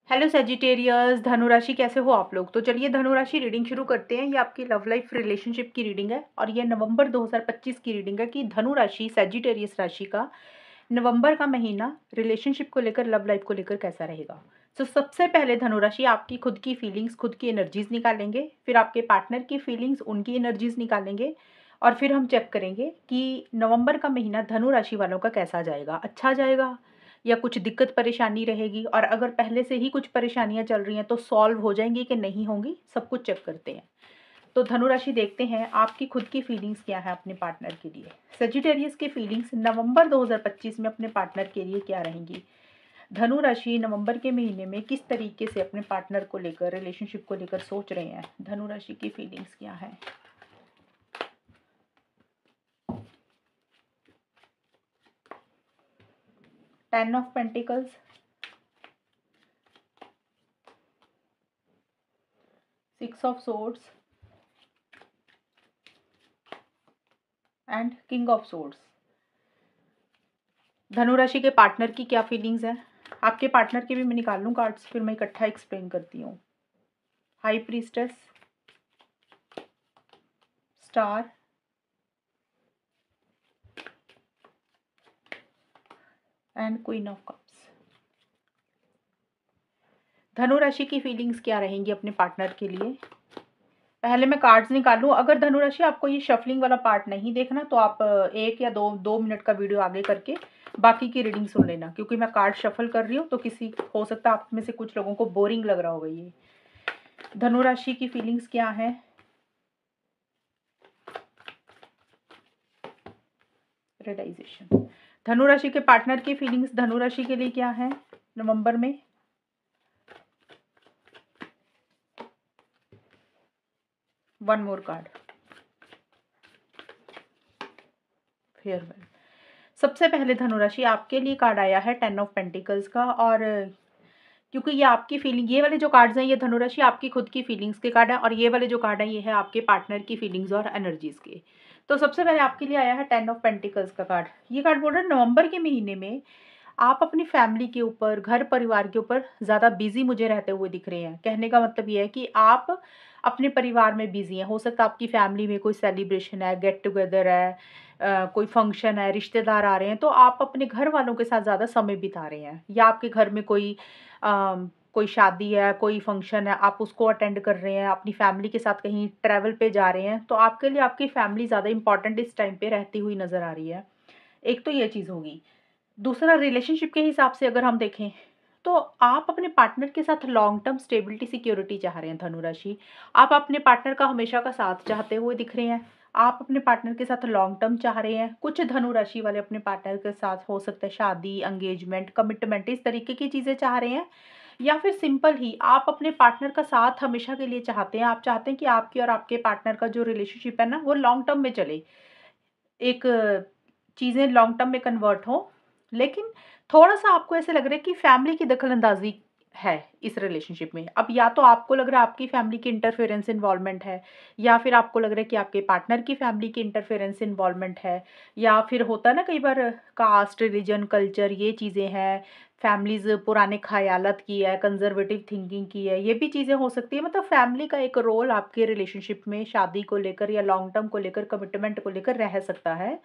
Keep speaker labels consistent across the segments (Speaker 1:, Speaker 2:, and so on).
Speaker 1: Hello Sagittarius, धनु राशि कैसे हो आप लोग। तो चलिए धनु राशि रीडिंग शुरू करते हैं। ये आपकी लव लाइफ रिलेशनशिप की रीडिंग है और ये नवंबर 2025 की रीडिंग है कि धनु राशि सेजिटेरियस राशि का नवंबर का महीना रिलेशनशिप को लेकर, लव लाइफ को लेकर कैसा रहेगा। तो सबसे पहले धनु राशि आपकी खुद की फीलिंग्स, खुद की एनर्जीज निकालेंगे, फिर आपके पार्टनर की फीलिंग्स, उनकी एनर्जीज निकालेंगे और फिर हम चेक करेंगे कि नवंबर का महीना धनु राशि वालों का कैसा जाएगा, अच्छा जाएगा या कुछ दिक्कत परेशानी रहेगी, और अगर पहले से ही कुछ परेशानियां चल रही हैं तो सॉल्व हो जाएंगी कि नहीं होंगी, सब कुछ चेक करते हैं। तो धनु राशि देखते हैं आपकी खुद की फीलिंग्स क्या है अपने पार्टनर के लिए। सेजिटेरियस की फीलिंग्स नवंबर 2025 में अपने पार्टनर के लिए क्या रहेंगी। धनु राशि नवंबर के महीने में किस तरीके से अपने पार्टनर को लेकर, रिलेशनशिप को लेकर सोच रहे हैं। धनु राशि की फीलिंग्स क्या है। 10 of pentacles, 6 of swords and king of swords. धनु राशि के पार्टनर की क्या फीलिंग्स है। आपके पार्टनर के भी मैं निकाल लूँ कार्ड्स, फिर मैं इकट्ठा एक्सप्लेन करती हूँ। High priestess, star, and queen of cups. धनु राशि की फीलिंग्स क्या रहेंगी अपने पार्टनर के लिए। पहले मैं कार्ड्स निकालूं। अगर धनु राशि आपको ये शफलिंग वाला पार्ट नहीं देखना तो आप 1 या 2 मिनट का वीडियो आगे करके बाकी की रीडिंग सुन लेना, क्योंकि मैं कार्ड शफल कर रही हूँ तो किसी हो सकता है आप में से कुछ लोगों को बोरिंग लग रहा होगा ये। धनु राशि की फीलिंग्स क्या है। रेडाइजेशन। धनु राशि के पार्टनर की फीलिंग्स धनु राशि के लिए क्या है नवंबर में। One more card, farewell. सबसे पहले धनु राशि आपके लिए कार्ड आया है 10 ऑफ पेंटिकल्स का, और क्योंकि ये आपकी फीलिंग, ये वाले जो कार्ड्स हैं ये धनु राशि आपकी खुद की फीलिंग्स के कार्ड है, और ये वाले जो कार्ड है ये है आपके पार्टनर की फीलिंग्स और एनर्जीज के। तो सबसे पहले आपके लिए आया है 10 ऑफ पेंटिकल्स का कार्ड। ये कार्ड बोल रहा है नवंबर के महीने में आप अपनी फैमिली के ऊपर, घर परिवार के ऊपर ज़्यादा बिजी मुझे रहते हुए दिख रहे हैं। कहने का मतलब ये है कि आप अपने परिवार में बिजी हैं। हो सकता है आपकी फैमिली में कोई सेलिब्रेशन है, गेट टुगेदर है, कोई फंक्शन है, रिश्तेदार आ रहे हैं, तो आप अपने घर वालों के साथ ज़्यादा समय बिता रहे हैं, या आपके घर में कोई शादी है, कोई फंक्शन है, आप उसको अटेंड कर रहे हैं, अपनी फैमिली के साथ कहीं ट्रैवल पे जा रहे हैं, तो आपके लिए आपकी फैमिली ज़्यादा इंपॉर्टेंट इस टाइम पे रहती हुई नज़र आ रही है। एक तो ये चीज़ होगी। दूसरा, रिलेशनशिप के हिसाब से अगर हम देखें तो आप अपने पार्टनर के साथ लॉन्ग टर्म स्टेबिलिटी, सिक्योरिटी चाह रहे हैं धनु राशि। आप अपने पार्टनर का हमेशा का साथ चाहते हुए दिख रहे हैं। आप अपने पार्टनर के साथ लॉन्ग टर्म चाह रहे हैं। कुछ धनु राशि वाले अपने पार्टनर के साथ हो सकता है शादी, एंगेजमेंट, कमिटमेंट, इस तरीके की चीज़ें चाह रहे हैं। या फिर सिंपल ही आप अपने पार्टनर का साथ हमेशा के लिए चाहते हैं। आप चाहते हैं कि आपकी और आपके पार्टनर का जो रिलेशनशिप है ना वो लॉन्ग टर्म में चले, एक चीज़ें लॉन्ग टर्म में कन्वर्ट हो। लेकिन थोड़ा-सा आपको ऐसे लग रहा है कि फैमिली की दखल-अंदाज़ी है इस रिलेशनशिप में। अब या तो आपको लग रहा है आपकी फैमिली की इंटरफेरेंस इन्वॉल्वमेंट है, या फिर आपको लग रहा है कि आपके पार्टनर की फैमिली की इंटरफेरेंस इन्वॉल्वमेंट है, या फिर होता है ना कई बार कास्ट, रिलीजन, कल्चर, ये चीज़ें हैं, फैमिलीज़ पुराने ख़यालात की है, कंज़र्वेटिव थिंकिंग की है, ये भी चीज़ें हो सकती है। मतलब फैमिली का एक रोल आपके रिलेशनशिप में शादी को लेकर या लॉन्ग टर्म को लेकर, कमिटमेंट को लेकर रह सकता है।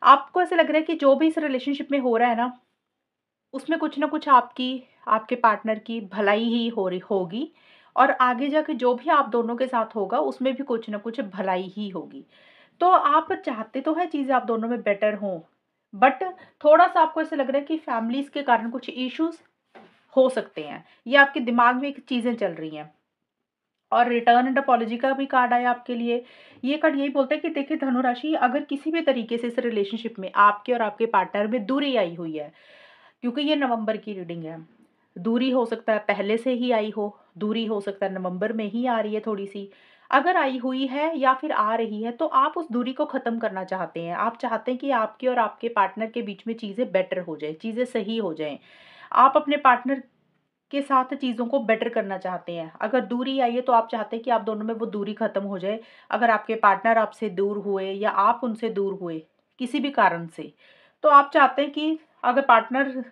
Speaker 1: आपको ऐसा लग रहा है कि जो भी इस रिलेशनशिप में हो रहा है ना, उसमें कुछ ना कुछ आपकी, आपके पार्टनर की भलाई ही हो रही होगी, और आगे जाके जो भी आप दोनों के साथ होगा, उसमें भी कुछ ना कुछ भलाई ही होगी। तो आप चाहते तो हैं चीज़ें आप दोनों में बेटर हों, बट थोड़ा-सा आपको ऐसा लग रहा है कि फैमिलीज़ के कारण कुछ इश्यूज़ हो सकते हैं। ये आपके दिमाग में एक चीज़ें चल रही हैं। और रिटर्न एंड अपॉलजी का भी कार्ड आया आपके लिए। ये कार्ड यही बोलता है कि देखिए धनु राशि, अगर किसी भी तरीके से इस रिलेशनशिप में आपके और आपके पार्टनर में दूरी आई हुई है, क्योंकि ये नवंबर की रीडिंग है। दूरी हो सकता है पहले से ही आई हो, दूरी हो सकता है नवंबर में ही आ रही है थोड़ी-सी। अगर आई हुई है या फिर आ रही है तो आप उस दूरी को ख़त्म करना चाहते हैं। आप चाहते हैं कि आपके और आपके पार्टनर के बीच में चीज़ें बेटर हो जाएँ, चीज़ें सही हो जाएँ। आप अपने पार्टनर के साथ चीज़ों को बेटर करना चाहते हैं। अगर दूरी आई है तो आप चाहते हैं कि आप दोनों में वो दूरी ख़त्म हो जाए। अगर आपके पार्टनर आपसे दूर हुए या आप उनसे दूर हुए किसी भी कारण से, तो आप चाहते हैं कि अगर पार्टनर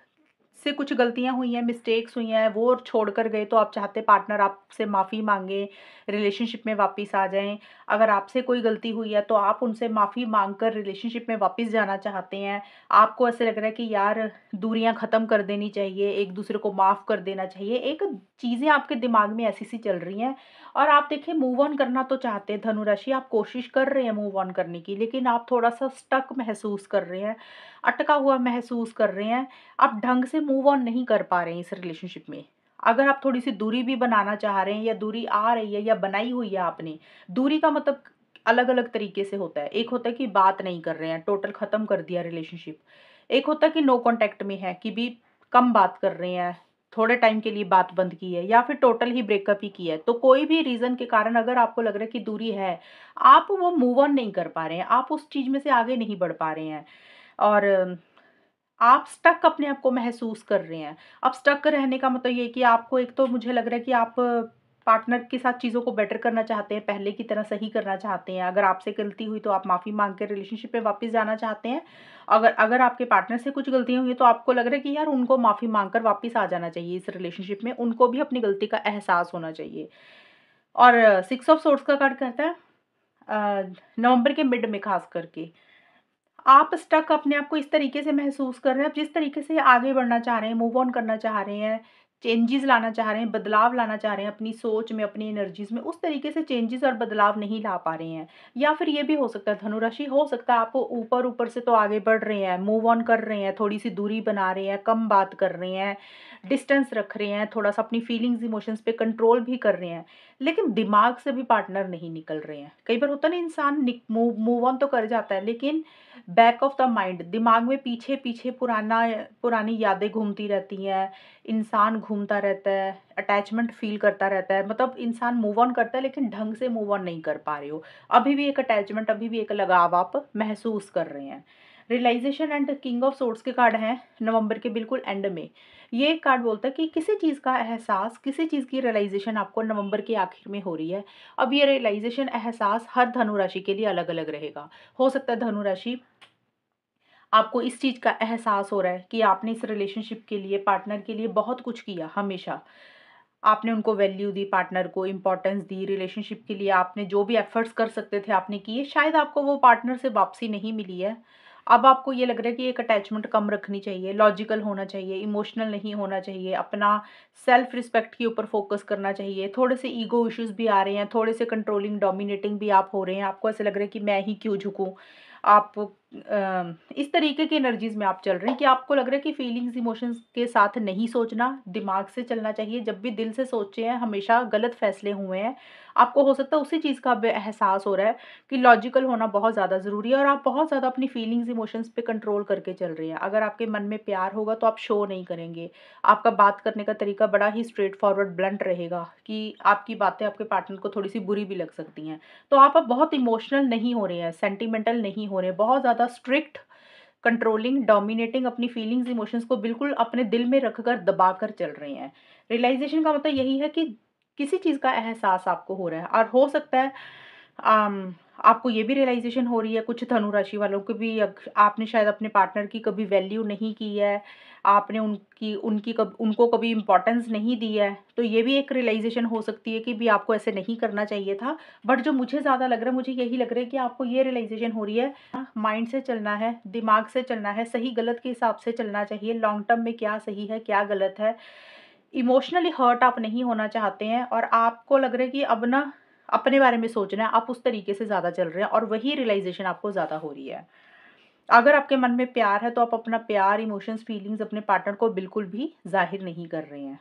Speaker 1: से कुछ गलतियाँ हुई हैं, मिस्टेक्स हुई हैं, वो छोड़ कर गए, तो आप चाहते पार्टनर आपसे माफ़ी माँगे, रिलेशनशिप में वापस आ जाएँ। अगर आपसे कोई गलती हुई है, तो आप उनसे माफ़ी माँग कर रिलेशनशिप में वापस जाना चाहते हैं। आपको ऐसे लग रहा है कि यार दूरियाँ ख़त्म कर देनी चाहिए, एक-दूसरे को माफ़ कर देना चाहिए। एक चीज़ें आपके दिमाग में ऐसी-सी चल रही हैं और आप देखिए मूव ऑन करना तो चाहते हैं धनु राशि, आप कोशिश कर रहे हैं मूव ऑन करने की, लेकिन आप थोड़ा-सा स्टक महसूस कर रहे हैं, अटका हुआ महसूस कर रहे हैं। आप ढंग से मूव ऑन नहीं कर पा रहे हैं इस रिलेशनशिप में। अगर आप थोड़ी-सी दूरी भी बनाना चाह रहे हैं या दूरी आ रही है या बनाई हुई है आपने, दूरी का मतलब अलग-अलग तरीके से होता है। एक होता है कि बात नहीं कर रहे हैं, टोटल ख़त्म कर दिया रिलेशनशिप। एक होता है कि नो कॉन्टैक्ट में है, कि भी कम बात कर रहे हैं, थोड़े टाइम के लिए बात बंद की है या फिर टोटल ही ब्रेकअप ही किया है। तो कोई भी रीज़न के कारण अगर आपको लग रहा है कि दूरी है, आप वो मूव ऑन नहीं कर पा रहे हैं, आप उस चीज़ में से आगे नहीं बढ़ पा रहे हैं और आप स्टक अपने आप को महसूस कर रहे हैं। अब स्टक रहने का मतलब ये है कि आपको एक तो मुझे लग रहा है कि आप पार्टनर के साथ चीज़ों को बेटर करना चाहते हैं, पहले की तरह सही करना चाहते हैं। अगर आपसे गलती हुई तो आप माफ़ी माँग के रिलेशनशिप में वापस जाना चाहते हैं। अगर अगर आपके पार्टनर से कुछ गलतियाँ हुई हैं तो आपको लग रहा है कि यार उनको माफ़ी माँग कर वापस आ जाना चाहिए इस रिलेशनशिप में, उनको भी अपनी गलती का एहसास होना चाहिए। और 6 ऑफ सोर्ड्स का कार्ड कहता है नवंबर के मिड में ख़ास करके आप स्टक अपने आप को इस तरीके से महसूस कर रहे हैं, आप जिस तरीके से आगे बढ़ना चाह रहे हैं, मूव ऑन करना चाह रहे हैं, चेंजेज़ लाना चाह रहे हैं, बदलाव लाना चाह रहे हैं अपनी सोच में, अपनी एनर्जीज़ में, उस तरीके से चेंजेज़ और बदलाव नहीं ला पा रहे हैं। या फिर ये भी हो सकता है धनुराशि, हो सकता है आप ऊपर-ऊपर से तो आगे बढ़ रहे हैं, मूव ऑन कर रहे हैं, थोड़ी-सी दूरी बना रहे हैं, कम बात कर रहे हैं, डिस्टेंस रख रहे हैं, थोड़ा-सा अपनी फीलिंग्स, इमोशंस पे कंट्रोल भी कर रहे हैं, लेकिन दिमाग से भी पार्टनर नहीं निकल रहे हैं। कई बार होता है ना इंसान मूव ऑन तो कर जाता है, लेकिन बैक ऑफ द माइंड दिमाग में पीछे-पीछे पुरानी यादें घूमती रहती हैं, इंसान घूमता रहता है, अटैचमेंट फ़ील करता रहता है, मतलब इंसान मूव ऑन करता है लेकिन ढंग से मूव ऑन नहीं कर पा रहे हो। अभी भी एक अटैचमेंट, अभी भी एक लगाव आप महसूस कर रहे हैं। Realization and king of swords के कार्ड हैं नवंबर के बिल्कुल एंड में। ये कार्ड बोलता है कि किसी चीज़ का एहसास, किसी चीज़ की रियलाइज़ेशन आपको नवंबर के आखिर में हो रही है। अब ये रियलाइज़ेशन, एहसास हर धनु राशि के लिए अलग-अलग रहेगा। हो सकता है धनु राशि आपको इस चीज़ का एहसास हो रहा है कि आपने इस रिलेशनशिप के लिए, पार्टनर के लिए बहुत कुछ किया हमेशा। आपने उनको वैल्यू दी, पार्टनर को इम्पोर्टेंस दी, रिलेशनशिप के लिए आपने जो भी एफर्ट्स कर सकते थे आपने किए। शायद आपको वो पार्टनर से वापसी नहीं मिली है। अब आपको ये लग रहा है कि एक अटैचमेंट कम रखनी चाहिए, लॉजिकल होना चाहिए, इमोशनल नहीं होना चाहिए, अपना सेल्फ रिस्पेक्ट के ऊपर फोकस करना चाहिए। थोड़े से ईगो इश्यूज़ भी आ रहे हैं, थोड़े से कंट्रोलिंग, डोमिनेटिंग भी आप हो रहे हैं। आपको ऐसा लग रहा है कि मैं ही क्यों झुकूँ? आप इस तरीके की एनर्जीज़ में आप चल रहे हैं कि आपको लग रहा है कि फीलिंग्स, इमोशंस के साथ नहीं सोचना, दिमाग से चलना चाहिए। जब भी दिल से सोचे हैं, हमेशा गलत फैसले हुए हैं। आपको हो सकता है उसी चीज़ का अब एहसास हो रहा है कि लॉजिकल होना बहुत ज़्यादा ज़रूरी है और आप बहुत ज़्यादा अपनी फीलिंग्स, इमोशंस पे कंट्रोल करके चल रहे हैं। अगर आपके मन में प्यार होगा तो आप शो नहीं करेंगे। आपका बात करने का तरीका बड़ा ही स्ट्रेट फॉरवर्ड, ब्लंट रहेगा कि आपकी बातें आपके पार्टनर को थोड़ी-सी बुरी भी लग सकती हैं। तो आप अब बहुत इमोशनल नहीं हो रहे हैं, सेंटिमेंटल नहीं हो रहे हैं, बहुत ज़्यादा स्ट्रिक्ट, कंट्रोलिंग, डोमिनेटिंग, अपनी फीलिंग्स, इमोशंस को बिल्कुल अपने दिल में रखकर दबा कर चल रहे हैं। रियलाइज़ेशन का मतलब यही है कि किसी चीज़ का एहसास आपको हो रहा है और हो सकता है आपको ये भी रियलाइज़ेशन हो रही है, कुछ धनु राशि वालों को भी, आपने शायद अपने पार्टनर की कभी वैल्यू नहीं की है, आपने उनको कभी इम्पोर्टेंस नहीं दी है। तो ये भी एक रियलाइज़ेशन हो सकती है कि भी आपको ऐसे नहीं करना चाहिए था। बट जो मुझे ज़्यादा लग रहा है, मुझे यही लग रहा है कि आपको ये रियलाइज़ेशन हो रही है, माइंड से चलना है, दिमाग से चलना है, सही गलत के हिसाब से चलना चाहिए, लॉन्ग टर्म में क्या सही है, क्या गलत है। इमोशनली हर्ट आप नहीं होना चाहते हैं और आपको लग रहा है कि अब ना अपने बारे में सोचना है, आप उस तरीके से ज़्यादा चल रहे हैं और वही रियलाइज़ेशन आपको ज़्यादा हो रही है। अगर आपके मन में प्यार है तो आप अपना प्यार, इमोशंस, फीलिंग्स अपने पार्टनर को बिल्कुल भी ज़ाहिर नहीं कर रहे हैं।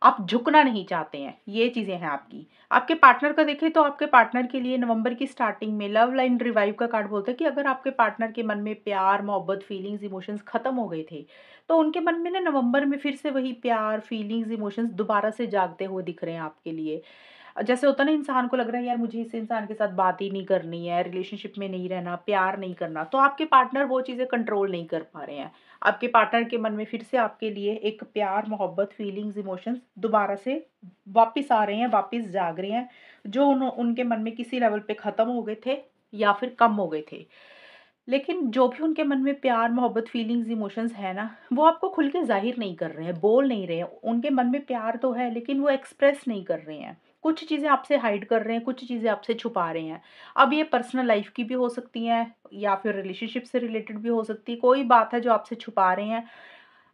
Speaker 1: आप झुकना नहीं चाहते हैं, ये चीज़ें हैं आपकी। आपके पार्टनर का देखें तो आपके पार्टनर के लिए नवंबर की स्टार्टिंग में लव लाइन रिवाइव का कार्ड बोलता है कि अगर आपके पार्टनर के मन में प्यार, मोहब्बत, फीलिंग्स, इमोशंस खत्म हो गए थे, तो उनके मन में ना नवंबर में फिर से वही प्यार, फीलिंग्स, इमोशंस दोबारा से जागते हुए दिख रहे हैं आपके लिए। जैसे होता है ना, इंसान को लग रहा है यार मुझे इस इंसान के साथ बात ही नहीं करनी है, रिलेशनशिप में नहीं रहना, प्यार नहीं करना, तो आपके पार्टनर वो चीज़ें कंट्रोल नहीं कर पा रहे हैं। आपके पार्टनर के मन में फिर से आपके लिए एक प्यार, मोहब्बत, फीलिंग्स, इमोशंस दोबारा से वापिस आ रहे हैं, वापिस जाग रहे हैं, जो उनके मन में किसी लेवल पे ख़त्म हो गए थे या फिर कम हो गए थे। लेकिन जो भी उनके मन में प्यार, मोहब्बत, फीलिंग्स, इमोशंस है ना, वो आपको खुल के ज़ाहिर नहीं कर रहे हैं, बोल नहीं रहे हैं। उनके मन में प्यार तो है, लेकिन वो एक्सप्रेस नहीं कर रहे हैं। कुछ चीज़ें आपसे हाइड कर रहे हैं, कुछ चीज़ें आपसे छुपा रहे हैं। अब ये पर्सनल लाइफ़ की भी हो सकती हैं या फिर रिलेशनशिप से रिलेटेड भी हो सकती है। कोई बात है जो आपसे छुपा रहे हैं,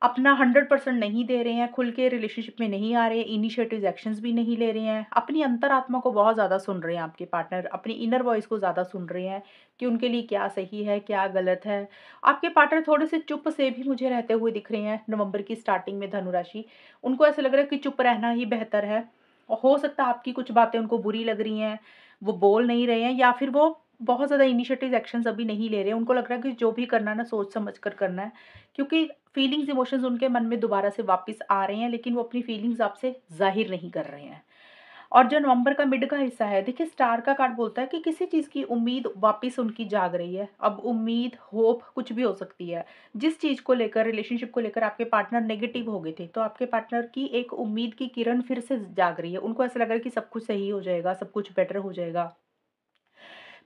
Speaker 1: अपना 100% नहीं दे रहे हैं, खुल के रिलेशनशिप में नहीं आ रहे, इनिशिएटिव एक्शंस भी नहीं ले रहे हैं, अपनी अंतरात्मा को बहुत ज़्यादा सुन रहे हैं आपके पार्टनर, अपनी इनर वॉइस को ज़्यादा सुन रहे हैं कि उनके लिए क्या सही है, क्या गलत है। आपके पार्टनर थोड़े से चुप से भी मुझे रहते हुए दिख रहे हैं नवंबर की स्टार्टिंग में धनु राशि। उनको ऐसा लग रहा है कि चुप रहना ही बेहतर है और हो सकता है आपकी कुछ बातें उनको बुरी लग रही हैं, वो बोल नहीं रहे हैं या फिर वो बहुत ज़्यादा इनिशिएटिव एक्शंस अभी नहीं ले रहे हैं। उनको लग रहा है कि जो भी करना है ना सोच समझ कर करना है, क्योंकि फीलिंग्स, इमोशंस उनके मन में दोबारा से वापस आ रहे हैं, लेकिन वो अपनी फीलिंग्स आपसे ज़ाहिर नहीं कर रहे हैं। और जो नवंबर का मिड का हिस्सा है, देखिए स्टार का कार्ड बोलता है कि किसी चीज़ की उम्मीद वापस उनकी जाग रही है। अब उम्मीद, होप कुछ भी हो सकती है। जिस चीज़ को लेकर, रिलेशनशिप को लेकर आपके पार्टनर नेगेटिव हो गए थे, तो आपके पार्टनर की एक उम्मीद की किरण फिर से जाग रही है। उनको ऐसा लग रहा है कि सब कुछ सही हो जाएगा, सब कुछ बेटर हो जाएगा।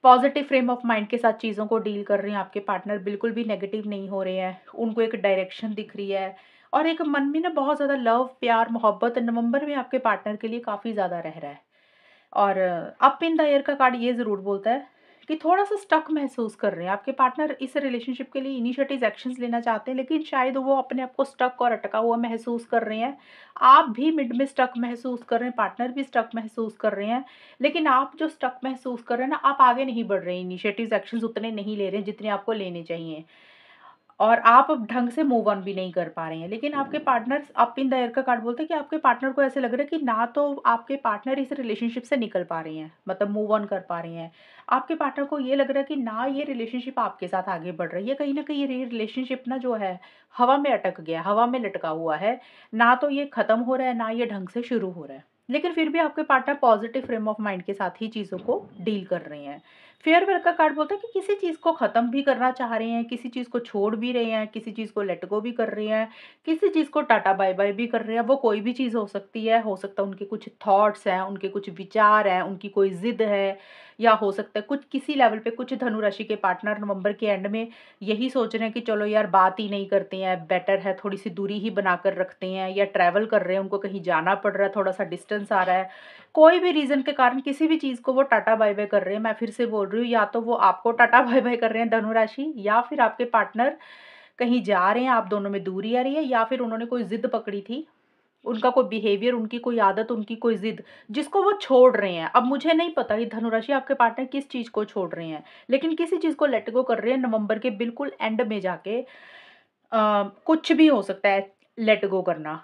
Speaker 1: पॉजिटिव फ्रेम ऑफ माइंड के साथ चीज़ों को डील कर रहे हैं आपके पार्टनर, बिल्कुल भी नेगेटिव नहीं हो रहे हैं। उनको एक डायरेक्शन दिख रही है और एक मन में ना बहुत ज़्यादा लव, प्यार, मोहब्बत नवंबर में आपके पार्टनर के लिए काफ़ी ज़्यादा रह रहा है। और अप इन द एयर का कार्ड ये ज़रूर बोलता है कि थोड़ा-सा स्टक महसूस कर रहे हैं। आपके पार्टनर इस रिलेशनशिप के लिए इनिशिएटिव एक्शंस लेना चाहते हैं, लेकिन शायद वो अपने आप को स्टक और अटका हुआ महसूस कर रहे हैं। आप भी मिड में स्टक महसूस कर रहे हैं, पार्टनर भी स्टक महसूस कर रहे हैं। लेकिन आप जो स्टक महसूस कर रहे हैं ना, आप आगे नहीं बढ़ रहे हैं, इनिशिएटिव एक्शंस उतने नहीं ले रहे हैं, जितने आपको लेने चाहिए। और आप अब ढंग से मूव ऑन भी नहीं कर पा रहे हैं। लेकिन आपके partners up in the air का कार्ड बोलते हैं कि आपके पार्टनर को ऐसे लग रहा है कि ना तो आपके पार्टनर इस रिलेशनशिप से निकल पा रहे हैं, मतलब मूव ऑन कर पा रहे हैं। आपके पार्टनर को ये लग रहा है कि ना ये रिलेशनशिप आपके साथ आगे बढ़ रही है, कहीं न कहीं ये रिलेशनशिप ना जो है, हवा में अटक गया है, हवा में लटका हुआ है। ना तो ये खत्म हो रहा है, ना ये ढंग से शुरू हो रहा है। लेकिन फिर भी आपके partner positive frame of mind के साथ ही चीज़ों को डील कर रहे हैं। फेयरवेल का कार्ड बोलता है कि किसी चीज़ को ख़त्म भी करना चाह रहे हैं, किसी चीज़ को छोड़ भी रहे हैं, किसी चीज़ को लेट गो भी कर रहे हैं, किसी चीज़ को टाटा बाय-बाय भी कर रहे हैं। वो कोई भी चीज़ हो सकती है, हो सकता है उनके कुछ थॉट्स हैं, उनके कुछ विचार हैं, उनकी कोई ज़िद है या हो सकता है कुछ किसी लेवल पे कुछ धनु राशि के पार्टनर नवंबर के एंड में यही सोच रहे हैं कि चलो यार बात ही नहीं करते हैं, बेटर है थोड़ी-सी दूरी ही बनाकर रखते हैं या ट्रैवल कर रहे हैं, उनको कहीं जाना पड़ रहा है, थोड़ा-सा डिस्टेंस आ रहा है। कोई भी रीज़न के कारण किसी भी चीज़ को वो टाटा बाय-बाय कर रहे हैं। मैं फिर से बोल रही हूँ, या तो वो आपको टाटा बाय-बाय कर रहे हैं धनु राशि, या फिर आपके पार्टनर कहीं जा रहे हैं, आप दोनों में दूरी आ रही है, या फिर उन्होंने कोई ज़िद पकड़ी थी, उनका कोई बिहेवियर, उनकी कोई आदत, उनकी कोई ज़िद, जिसको वो छोड़ रहे हैं। अब मुझे नहीं पता ये धनु राशि आपके पार्टनर किस चीज़ को छोड़ रहे हैं, लेकिन किसी चीज़ को लेट गो कर रहे हैं नवंबर के बिल्कुल एंड में जाके। कुछ भी हो सकता है लेट गो करना।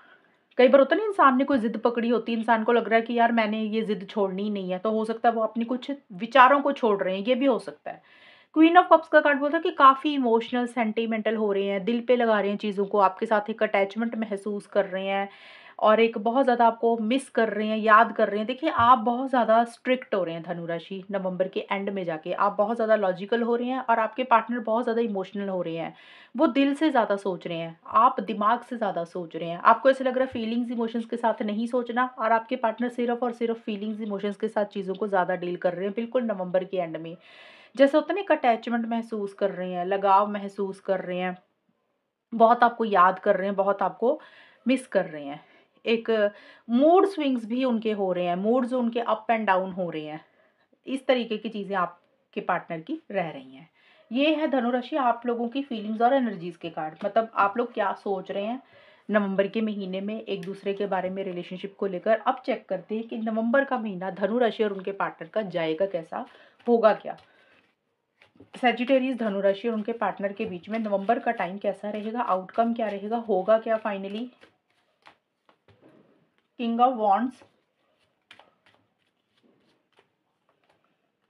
Speaker 1: कई बार होता है ना, इंसान ने कोई ज़िद पकड़ी होती है, इंसान को लग रहा है कि यार मैंने ये ज़िद छोड़नी ही नहीं है, तो हो सकता है वो अपनी कुछ विचारों को छोड़ रहे हैं, ये भी हो सकता है। क्वीन ऑफ कप्स का कार्ड बोलता है कि काफ़ी इमोशनल, सेंटिमेंटल हो रहे हैं, दिल पे लगा रहे हैं चीज़ों को, आपके साथ एक अटैचमेंट महसूस कर रहे हैं और एक बहुत ज़्यादा आपको मिस कर रहे हैं, याद कर रहे हैं। देखिए, आप बहुत ज़्यादा स्ट्रिक्ट हो रहे हैं धनु राशि, नवंबर के एंड में जाके। आप बहुत ज़्यादा लॉजिकल हो रहे हैं और आपके पार्टनर बहुत ज़्यादा इमोशनल हो रहे हैं। वो दिल से ज़्यादा सोच रहे हैं, आप दिमाग से ज़्यादा सोच रहे हैं। आपको ऐसा लग रहा है फीलिंग्स, इमोशंस के साथ नहीं सोचना, और आपके पार्टनर सिर्फ़ और सिर्फ़ फीलिंग्स, इमोशंस के साथ चीज़ों को ज़्यादा डील कर रहे हैं, बिल्कुल नवंबर के एंड में। जैसे होता है ना, एक अटैचमेंट महसूस कर रहे हैं, लगाव महसूस कर रहे हैं, बहुत आपको याद कर रहे हैं, बहुत आपको मिस कर रहे हैं। एक मूड स्विंग्स भी उनके हो रहे हैं, मूड्स उनके अप एंड डाउन हो रहे हैं। इस तरीके की चीज़ें आपके पार्टनर की रह रही हैं। ये है धनुराशि आप लोगों की फीलिंग्स और एनर्जीज़ के कार्ड, मतलब आप लोग क्या सोच रहे हैं नवंबर के महीने में एक-दूसरे के बारे में, रिलेशनशिप को लेकर। अब चेक करते हैं कि नवंबर का महीना धनुराशि और उनके पार्टनर का जाएगा कैसा, होगा क्या? सैजिटेरियस, धनुराशि और उनके पार्टनर के बीच में नवंबर का टाइम कैसा रहेगा, आउटकम क्या रहेगा, होगा क्या finally? King of wands,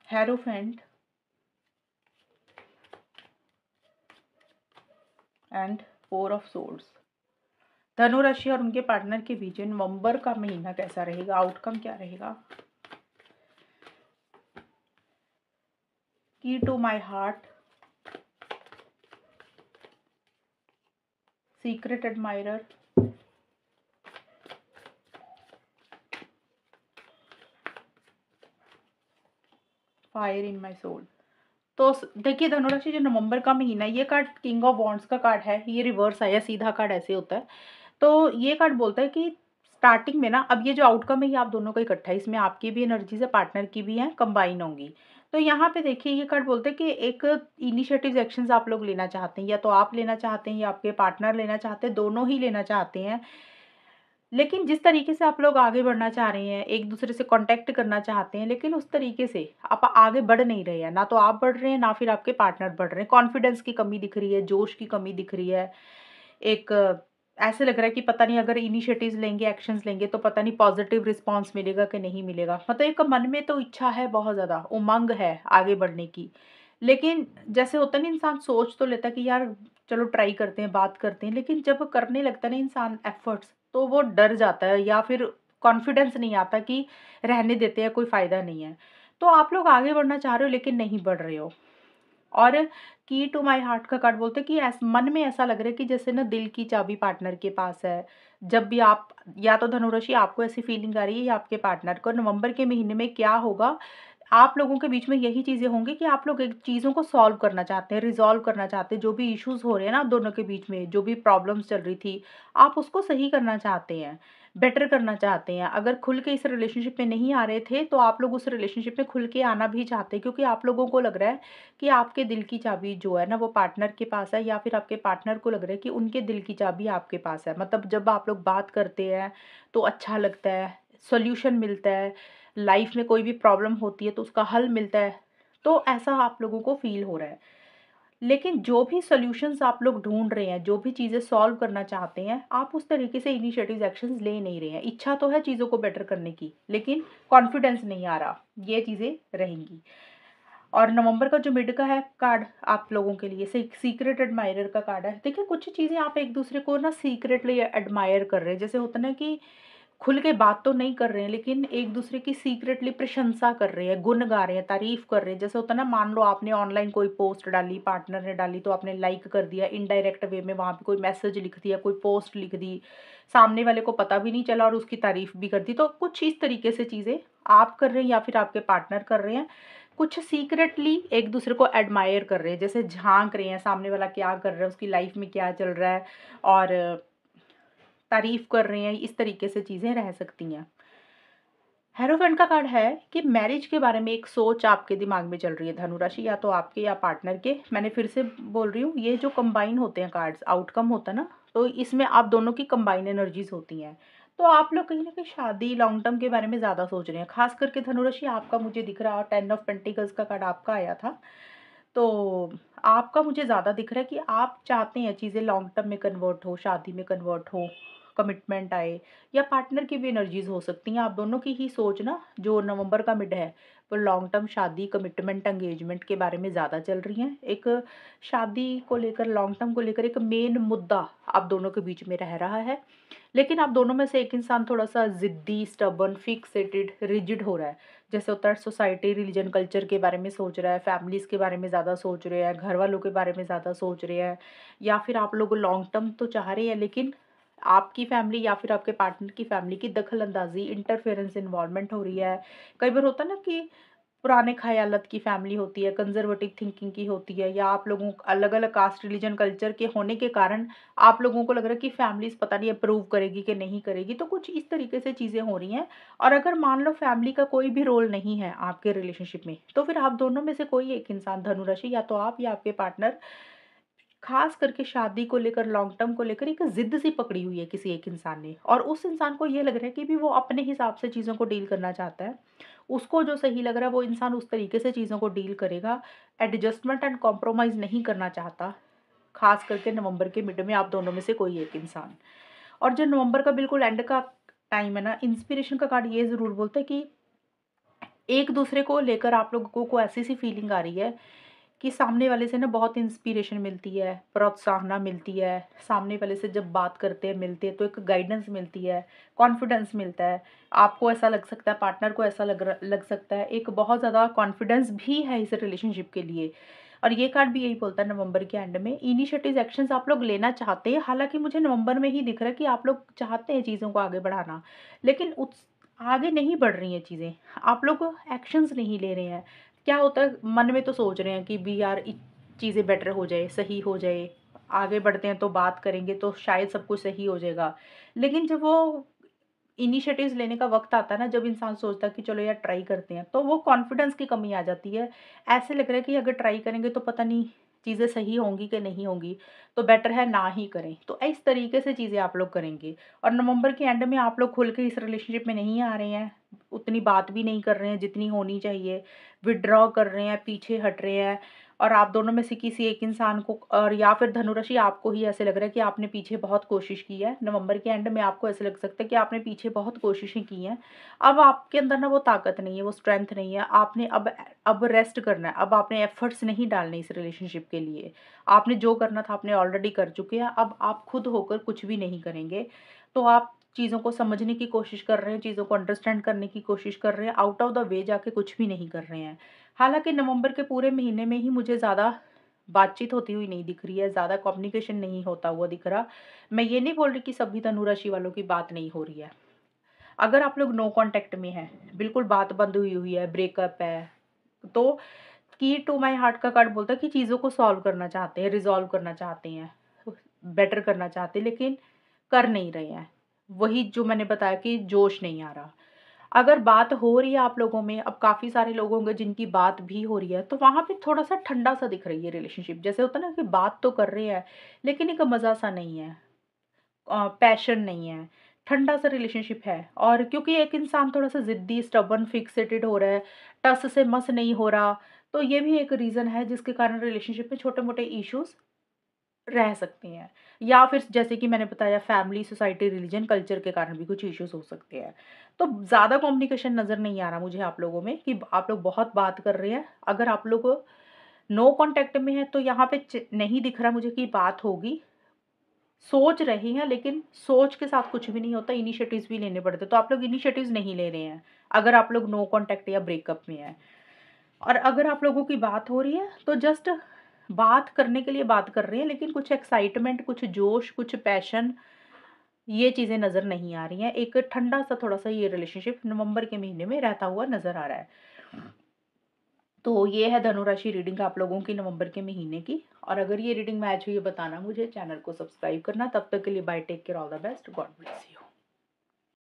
Speaker 1: hierophant and four of swords. धनु राशि और उनके पार्टनर के बीच में नवंबर का महीना कैसा रहेगा, आउटकम क्या रहेगा? Key to my heart, secret admirer, fire in my soul. तो देखिए धनुराशि, जो नवंबर का महीना है, ये कार्ड किंग ऑफ वॉन्ड्स का कार्ड है, ये रिवर्स आया, सीधा कार्ड ऐसे होता है। तो ये कार्ड बोलता है कि स्टार्टिंग में ना, अब ये जो आउटकम है ये आप दोनों का इकट्ठा है, इसमें आपकी भी एनर्जीज है, पार्टनर की भी है, कंबाइन होंगी। तो यहाँ पे देखिए ये कार्ड बोलते हैं कि एक इनिशिएटिव एक्शंस आप लोग लेना चाहते हैं, या तो आप लेना चाहते हैं या आपके पार्टनर लेना चाहते हैं, दोनों ही लेना चाहते हैं। लेकिन जिस तरीके से आप लोग आगे बढ़ना चाह रहे हैं, एक दूसरे से कांटेक्ट करना चाहते हैं, लेकिन उस तरीके से आप आगे बढ़ नहीं रहे हैं, ना तो आप बढ़ रहे हैं ना फिर आपके पार्टनर बढ़ रहे हैं। कॉन्फिडेंस की कमी दिख रही है, जोश की कमी दिख रही है। एक ऐसे लग रहा है कि पता नहीं अगर इनिशिएटिव्स लेंगे, एक्शंस लेंगे तो पता नहीं पॉजिटिव रिस्पॉन्स मिलेगा कि नहीं मिलेगा। मतलब एक मन में तो इच्छा है, बहुत ज़्यादा उमंग है आगे बढ़ने की, लेकिन जैसे होता है ना, इंसान सोच तो लेता है कि यार चलो ट्राई करते हैं, बात करते हैं, लेकिन जब करने लगता है ना इंसान एफर्ट्स, तो वो डर जाता है या फिर कॉन्फिडेंस नहीं आता कि रहने देते हैं, कोई फ़ायदा नहीं है। तो आप लोग आगे बढ़ना चाह रहे हो लेकिन नहीं बढ़ रहे हो। और की टू माय हार्ट का कार्ड बोलते हैं कि मन में ऐसा लग रहा है कि जैसे ना दिल की चाबी पार्टनर के पास है। जब भी आप, या तो धनुराशि आपको ऐसी फीलिंग आ रही है या आपके पार्टनर को, नवंबर के महीने में क्या होगा, आप लोगों के बीच में यही चीज़ें होंगी कि आप लोग एक चीज़ों को सॉल्व करना चाहते हैं, रिज़ॉल्व करना चाहते हैं। जो भी इश्यूज़ हो रहे हैं ना आप दोनों के बीच में, जो भी प्रॉब्लम्स चल रही थी, आप उसको सही करना चाहते हैं, बेटर करना चाहते हैं। अगर खुल के इस रिलेशनशिप में नहीं आ रहे थे, तो आप लोग उस रिलेशनशिप में खुल के आना भी चाहते हैं, क्योंकि आप लोगों को लग रहा है कि आपके दिल की चाबी जो है ना वो पार्टनर के पास है, या फिर आपके पार्टनर को लग रहा है कि उनके दिल की चाबी आपके पास है। मतलब जब आप लोग बात करते हैं तो अच्छा लगता है, सॉल्यूशन मिलता है, लाइफ में कोई भी प्रॉब्लम होती है तो उसका हल मिलता है। तो ऐसा आप लोगों को फ़ील हो रहा है। लेकिन जो भी सॉल्यूशंस आप लोग ढूँढ रहे हैं, जो भी चीज़ें सॉल्व करना चाहते हैं, आप उस तरीके से इनिशिएटिव एक्शंस ले नहीं रहे हैं। इच्छा तो है चीज़ों को बेटर करने की, लेकिन कॉन्फिडेंस नहीं आ रहा, ये चीज़ें रहेंगी। और नवंबर का जो मिड का है कार्ड आप लोगों के लिए सीक्रेट एडमायरर का कार्ड है। देखिए कुछ चीज़ें आप एक दूसरे को ना सीक्रेटली एडमायर कर रहे हैं, जैसे होता है ना कि खुल के बात तो नहीं कर रहे हैं, लेकिन एक दूसरे की सीक्रेटली प्रशंसा कर रहे हैं, गुण गा रहे हैं, तारीफ कर रहे हैं। जैसे होता है ना, मान लो आपने ऑनलाइन कोई पोस्ट डाली, पार्टनर ने डाली, तो आपने लाइक कर दिया, इनडायरेक्ट वे में वहाँ पे कोई मैसेज लिख दिया, कोई पोस्ट लिख दी, सामने वाले को पता भी नहीं चला और उसकी तारीफ भी कर दी। तो कुछ इस तरीके से चीज़ें आप कर रहे हैं या फिर आपके पार्टनर कर रहे हैं। कुछ सीक्रेटली एक दूसरे को एडमायर कर रहे हैं, जैसे झांक रहे हैं सामने वाला क्या कर रहा है, उसकी लाइफ में क्या चल रहा है, और तारीफ कर रहे हैं। इस तरीके से चीज़ें रह सकती हैं। हेरोफेंट का कार्ड है कि मैरिज के बारे में एक सोच आपके दिमाग में चल रही है धनुराशि, या तो आपके या पार्टनर के। मैंने फिर से बोल रही हूँ, ये जो कंबाइन होते हैं कार्ड्स, आउटकम होता है ना, तो इसमें आप दोनों की कंबाइन एनर्जीज होती हैं। तो आप लोग कहीं ना कहीं शादी, लॉन्ग टर्म के बारे में ज़्यादा सोच रहे हैं। खास करके धनुराशि आपका मुझे दिख रहा, 10 ऑफ पेंटिकल्स का कार्ड आपका आया था। तो आपका मुझे ज़्यादा दिख रहा है कि आप चाहते हैं चीज़ें लॉन्ग टर्म में कन्वर्ट हो, शादी में कन्वर्ट हो, कमिटमेंट आए, या पार्टनर की भी एनर्जीज हो सकती हैं। आप दोनों की ही सोच ना, जो नवंबर का मिड है, वो लॉन्ग टर्म शादी, कमिटमेंट, एंगेजमेंट के बारे में ज़्यादा चल रही हैं। एक शादी को लेकर, लॉन्ग टर्म को लेकर एक मेन मुद्दा आप दोनों के बीच में रह रहा है। लेकिन आप दोनों में से एक इंसान थोड़ा सा ज़िद्दी, स्टबर्न, फिक्सेटेड, रिजिड हो रहा है। जैसे होता है सोसाइटी, रिलीजन, कल्चर के बारे में सोच रहा है, फैमिलीज़ के बारे में ज़्यादा सोच रहे हैं, घर वालों के बारे में ज़्यादा सोच रहे हैं। या फिर आप लोग लॉन्ग टर्म तो चाह रहे हैं, लेकिन आपकी फैमिली या फिर आपके पार्टनर की फैमिली की दखल अंदाजी, इंटरफेरेंस, इन्वॉल्वमेंट हो रही है। कई बार होता है ना कि पुराने ख़यालात की फैमिली होती है, कंज़र्वेटिव थिंकिंग की होती है, या आप लोगों अलग अलग कास्ट, रिलीजन, कल्चर के होने के कारण आप लोगों को लग रहा है कि फैमिलीज़ पता नहीं अप्रूव करेगी कि नहीं करेगी। तो कुछ इस तरीके से चीज़ें हो रही हैं। और अगर मान लो फैमिली का कोई भी रोल नहीं है आपके रिलेशनशिप में, तो फिर आप दोनों में से कोई एक इंसान धनुराशि, या तो आप या आपके पार्टनर, खास करके शादी को लेकर, लॉन्ग टर्म को लेकर एक ज़िद सी पकड़ी हुई है किसी एक इंसान ने, और उस इंसान को ये लग रहा है कि भी वो अपने हिसाब से चीज़ों को डील करना चाहता है। उसको जो सही लग रहा है वो इंसान उस तरीके से चीज़ों को डील करेगा। एडजस्टमेंट एंड कॉम्प्रोमाइज़ नहीं करना चाहता। खास करके नवंबर के मिड में आप दोनों में से कोई एक इंसान। और जो नवंबर का बिल्कुल एंड का टाइम है ना, इंस्पिरेशन का कार्ड ये ज़रूर बोलता है कि एक दूसरे को लेकर आप लोगों को ऐसी सी फीलिंग आ रही है कि सामने वाले से ना बहुत इंस्पिरेशन मिलती है, प्रोत्साहना मिलती है। सामने वाले से जब बात करते हैं, मिलते हैं, तो एक गाइडेंस मिलती है, कॉन्फिडेंस मिलता है। आपको ऐसा लग सकता है, पार्टनर को ऐसा लग सकता है, एक बहुत ज़्यादा कॉन्फिडेंस भी है इस रिलेशनशिप के लिए। और ये कार्ड भी यही बोलता है नवंबर के एंड में, इनिशिएटिव एक्शंस आप लोग लेना चाहते हैं। हालाँकि मुझे नवंबर में ही दिख रहा है कि आप लोग चाहते हैं चीज़ों को आगे बढ़ाना, लेकिन उस आगे नहीं बढ़ रही हैं चीज़ें। आप लोग एक्शंस नहीं ले रहे हैं। क्या होता है, मन में तो सोच रहे हैं कि भी यार चीज़ें बेटर हो जाए, सही हो जाए, आगे बढ़ते हैं तो बात करेंगे तो शायद सब कुछ सही हो जाएगा। लेकिन जब वो इनिशिएटिव्स लेने का वक़्त आता है ना, जब इंसान सोचता है कि चलो यार ट्राई करते हैं, तो वो कॉन्फिडेंस की कमी आ जाती है। ऐसे लग रहा है कि अगर ट्राई करेंगे तो पता नहीं चीज़ें सही होंगी कि नहीं होंगी, तो बेटर है ना ही करें। तो इस तरीके से चीज़ें आप लोग करेंगे और नवंबर के एंड में आप लोग खुल के इस रिलेशनशिप में नहीं आ रहे हैं, उतनी बात भी नहीं कर रहे हैं जितनी होनी चाहिए, विथड्रॉ कर रहे हैं, पीछे हट रहे हैं और आप दोनों में से किसी एक इंसान को, और या फिर धनुराशि आपको ही ऐसे लग रहा है कि आपने पीछे बहुत कोशिश की है। नवंबर के एंड में आपको ऐसे लग सकता है कि आपने पीछे बहुत कोशिशें की हैं। अब आपके अंदर ना वो ताकत नहीं है, वो स्ट्रेंथ नहीं है। आपने अब रेस्ट करना है। अब आपने एफर्ट्स नहीं डालने इस रिलेशनशिप के लिए। आपने जो करना था आपने ऑलरेडी कर चुके हैं। अब आप खुद होकर कुछ भी नहीं करेंगे। तो आप चीज़ों को समझने की कोशिश कर रहे हैं, चीज़ों को अंडरस्टैंड करने की कोशिश कर रहे हैं, आउट ऑफ द वे जाके कुछ भी नहीं कर रहे हैं। हालाँकि नवंबर के पूरे महीने में ही मुझे ज़्यादा बातचीत होती हुई नहीं दिख रही है, ज़्यादा कम्युनिकेशन नहीं होता हुआ दिख रहा। मैं ये नहीं बोल रही कि सभी धनु राशि वालों की बात नहीं हो रही है। अगर आप लोग नो कॉन्टैक्ट में हैं, बिल्कुल बात बंद हुई हुई है, ब्रेकअप है, तो की टू माय हार्ट का कार्ड बोलता है कि चीज़ों को सॉल्व करना चाहते हैं, रिज़ॉल्व करना चाहते हैं, बेटर करना चाहते हैं, लेकिन कर नहीं रहे हैं। वही जो मैंने बताया कि जोश नहीं आ रहा। अगर बात हो रही है आप लोगों में, अब काफ़ी सारे लोग होंगे जिनकी बात भी हो रही है, तो वहाँ पे थोड़ा-सा ठंडा-सा दिख रही है रिलेशनशिप। जैसे होता है ना कि बात तो कर रहे हैं, लेकिन एक मज़ा-सा नहीं है, पैशन नहीं है, ठंडा-सा रिलेशनशिप है। और क्योंकि एक इंसान थोड़ा-सा ज़िद्दी, स्टबर्न, फिक्सेटेड हो रहा है, टस से मस नहीं हो रहा, तो ये भी एक रीज़न है जिसके कारण रिलेशनशिप में छोटे-मोटे इश्यूज़ रह सकते हैं। या फिर जैसे कि मैंने बताया, फैमिली, सोसाइटी, रिलीजन, कल्चर के कारण भी कुछ इश्यूज़ हो सकते हैं। तो ज़्यादा कम्युनिकेशन नज़र नहीं आ रहा मुझे आप लोगों में कि आप लोग बहुत बात कर रहे हैं। अगर आप लोग नो कॉन्टैक्ट में हैं तो यहाँ पे नहीं दिख रहा मुझे कि बात होगी। सोच रहे हैं, लेकिन सोच के साथ कुछ भी नहीं होता, इनिशिएटिव्स भी लेने पड़ते हैं। तो आप लोग इनिशिएटिव्स नहीं ले रहे हैं, अगर आप लोग नो कॉन्टैक्ट या ब्रेकअप में हैं। और अगर आप लोगों की बात हो रही है तो जस्ट बात करने के लिए बात कर रहे हैं, लेकिन कुछ एक्साइटमेंट, कुछ जोश, कुछ पैशन, ये चीज़ें नज़र नहीं आ रही हैं। एक ठंडा-सा थोड़ा-सा ये रिलेशनशिप नवंबर के महीने में रहता हुआ नज़र आ रहा है। तो ये है धनु राशि रीडिंग आप लोगों की नवंबर के महीने की। और अगर ये रीडिंग मैच हुई है बताना मुझे, चैनल को सब्सक्राइब करना। तब तक के लिए bye, take care, all the best, God bless you.